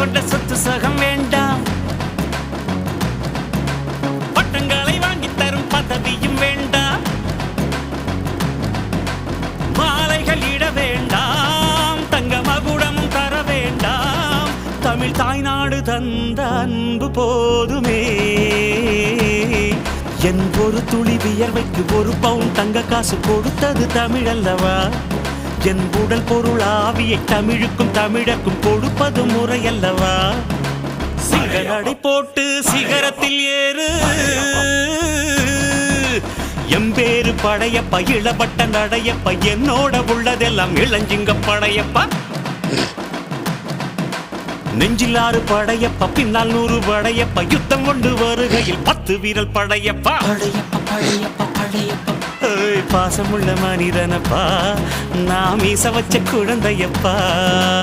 கொண்ட சொத்து சகம் வேண்டாம், பட்டங்களை வாங்கி தரும் பதவியும் வேண்டாம், மாலைகள் இட வேண்டாம், தங்க மகுடமும் தர வேண்டாம், தமிழ் தாய்நாடு தந்த அன்பு போதுமே. என் ஒரு துளி வியர்வைக்கு ஒரு பவுன் தங்க காசு கொடுத்தது தமிழ் அல்லவா? என் உடல் பொருள் ஆவியை தமிழுக்கும் தமிழக்கும் கொடுப்பது முறை அல்லவா? சிகரடை போட்டு சிகரத்தில் ஏறு, எம்பேரு படையப்பா, இளபட்ட நடையப்பா, என்னோட உள்ளதெல்லாம் இளஞ்சிங்க படையப்பா. நெஞ்சில் 6 படையப்பா, பின்னால் 100 படையப்பா, யுத்தம் கொண்டு வருகையில் 10 வீரல் படையப்பா. படையப்பா படையப்பா படையப்பா, பாசமுள்ள மனிதனப்பா, நான் மீச வச்ச குழந்தையப்பா.